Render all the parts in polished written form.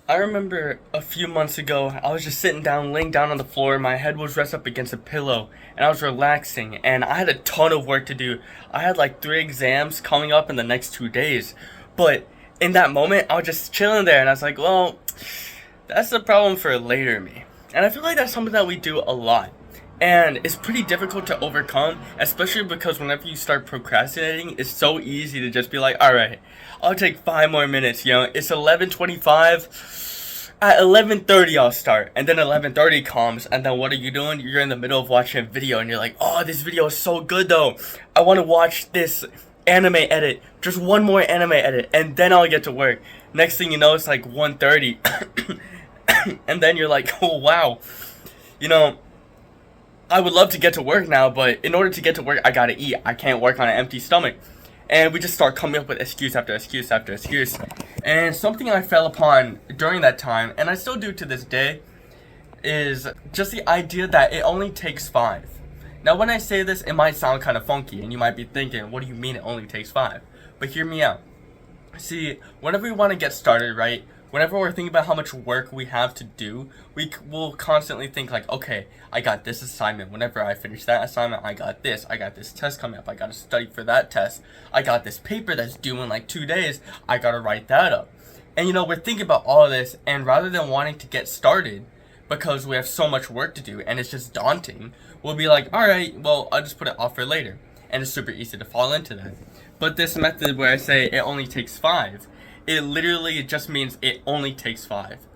I remember a few months ago, I was just sitting down, laying down on the floor. My head was rested up against a pillow, and I was relaxing. And I had a ton of work to do. I had like 3 exams coming up in the next 2 days. But in that moment, I was just chilling there, and I was like, well, that's the problem for later me. And I feel like that's something that we do a lot. And it's pretty difficult to overcome, especially because whenever you start procrastinating, it's so easy to just be like, all right, I'll take 5 more minutes. It's 11:25. At 11:30, I'll start, and then 11:30 comes, and then what are you doing? You're in the middle of watching a video, and you're like, oh, this video is so good though. I want to watch this anime edit, just one more anime edit, and then I'll get to work. Next thing you know, it's like 1:30, and then you're like, oh wow, you know. I would love to get to work now, but in order to get to work, I gotta eat. I can't work on an empty stomach. And we just start coming up with excuse after excuse after excuse. And something I fell upon during that time, and I still do to this day, is just the idea that it only takes 5. Now, when I say this, it might sound kind of funky, and you might be thinking, what do you mean it only takes 5? But hear me out. See, whenever we want to get started, right? Whenever we're thinking about how much work we have to do, we will constantly think like, okay, I got this assignment. Whenever I finish that assignment, I got this. I got this test coming up. I got to study for that test. I got this paper that's due in like 2 days. I got to write that up. And we're thinking about all of this, and rather than wanting to get started because we have so much work to do and it's just daunting, we'll be like, all right, well, I'll just put it off for later. And it's super easy to fall into that. But this method where I say it only takes 5, it literally just means it only takes 5.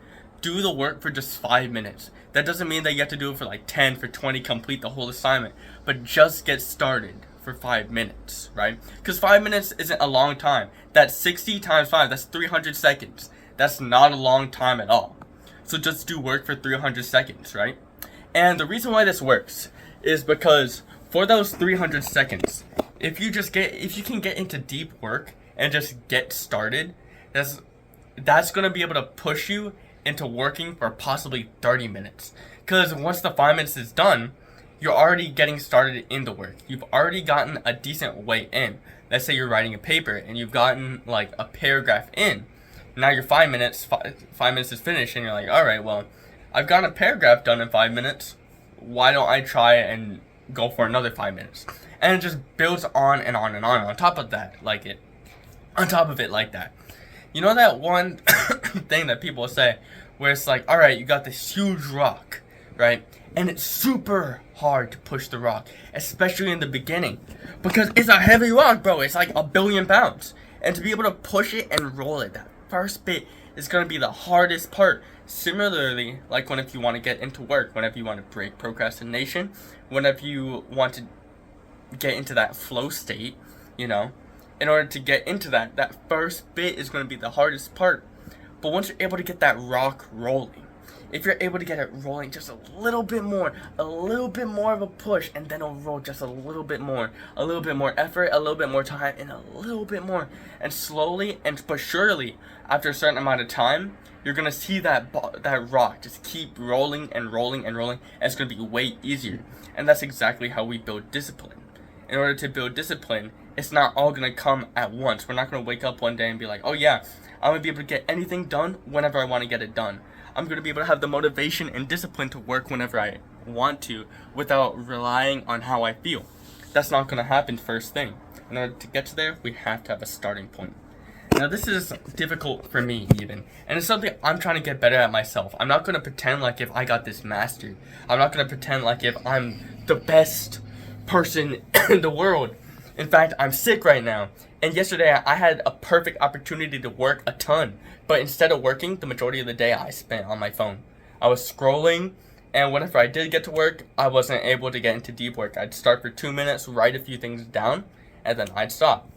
Do the work for just 5 minutes. That doesn't mean that you have to do it for like 10, for 20, complete the whole assignment. But just get started for 5 minutes, right? Because 5 minutes isn't a long time. That's 60 times 5, that's 300 seconds. That's not a long time at all. So just do work for 300 seconds, right? And the reason why this works is because for those 300 seconds, if you can get into deep work and just get started, that's gonna be able to push you into working for possibly 30 minutes. Because once the 5 minutes is done, you're already getting started in the work. You've already gotten a decent way in. Let's say you're writing a paper and you've gotten like a paragraph in. Now your 5 minutes is finished, and you're like, all right, well, I've got a paragraph done in 5 minutes. Why don't I try and go for another 5 minutes? And it just builds on and on and on top of that, on top of it like that. You know that one thing that people say where it's like, all right, you got this huge rock, right? And it's super hard to push the rock, especially in the beginning, because it's a heavy rock, bro. It's like 1,000,000,000 pounds. And to be able to push it and roll it, that first bit is going to be the hardest part. Similarly, like whenever you want to get into work, whenever you want to break procrastination, whenever you want to get into that flow state, in order to get into that first bit is going to be the hardest part. But once you're able to get that rock rolling, if you're able to get it rolling just a little bit more of a push, and then it'll roll just a little bit more effort, a little bit more time, and a little bit more, and slowly and but surely, after a certain amount of time, you're gonna see that rock just keep rolling and rolling and rolling, and it's gonna be way easier. And that's exactly how we build discipline. In order to build discipline, it's not all gonna come at once. We're not gonna wake up one day and be like, oh yeah, I'm gonna be able to get anything done whenever I want to get it done. I'm going to be able to have the motivation and discipline to work whenever I want to without relying on how I feel. That's not going to happen first thing. In order to get to there, we have to have a starting point. Now, this is difficult for me even, and it's something I'm trying to get better at myself. I'm not going to pretend like if I got this mastered. I'm not going to pretend like if I'm the best person in the world. In fact, I'm sick right now, and yesterday I had a perfect opportunity to work a ton, but instead of working, the majority of the day I spent on my phone. I was scrolling, and whenever I did get to work, I wasn't able to get into deep work. I'd start for 2 minutes, write a few things down, and then I'd stop.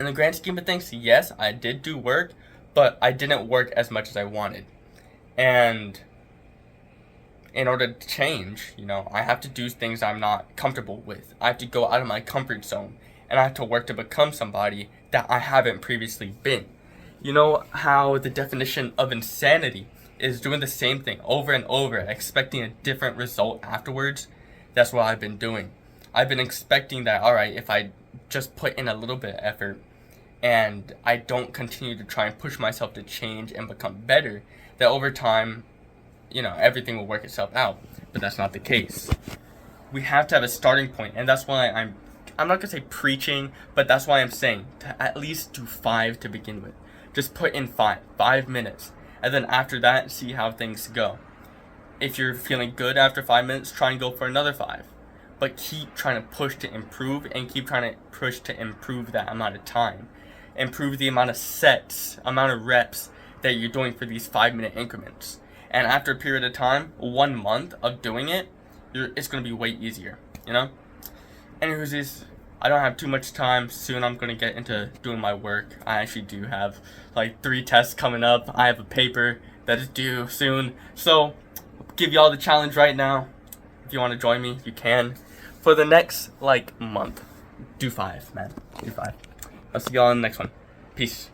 In the grand scheme of things, yes, I did do work, but I didn't work as much as I wanted. And in order to change, I have to do things I'm not comfortable with. I have to go out of my comfort zone, and I have to work to become somebody that I haven't previously been. You know how the definition of insanity is doing the same thing over and over, expecting a different result afterwards? That's what I've been doing. I've been expecting that, all right, if I just put in a little bit of effort and I don't continue to try and push myself to change and become better, that over time, everything will work itself out. But that's not the case. We have to have a starting point, and that's why I'm not gonna say preaching, but that's why I'm saying to at least do 5 to begin with. Just put in 5 minutes, and then after that, see how things go. If you're feeling good after 5 minutes, try and go for another 5. But keep trying to push to improve, and keep trying to push to improve that amount of time. Improve the amount of sets, amount of reps that you're doing for these 5-minute increments. And after a period of time, 1 month of doing it, it's going to be way easier, Anyways, I don't have too much time. Soon I'm going to get into doing my work. I actually do have like 3 tests coming up. I have a paper that is due soon. So, I'll give y'all the challenge right now. If you want to join me, you can. For the next month, do 5, man. Do 5. I'll see y'all in the next one. Peace.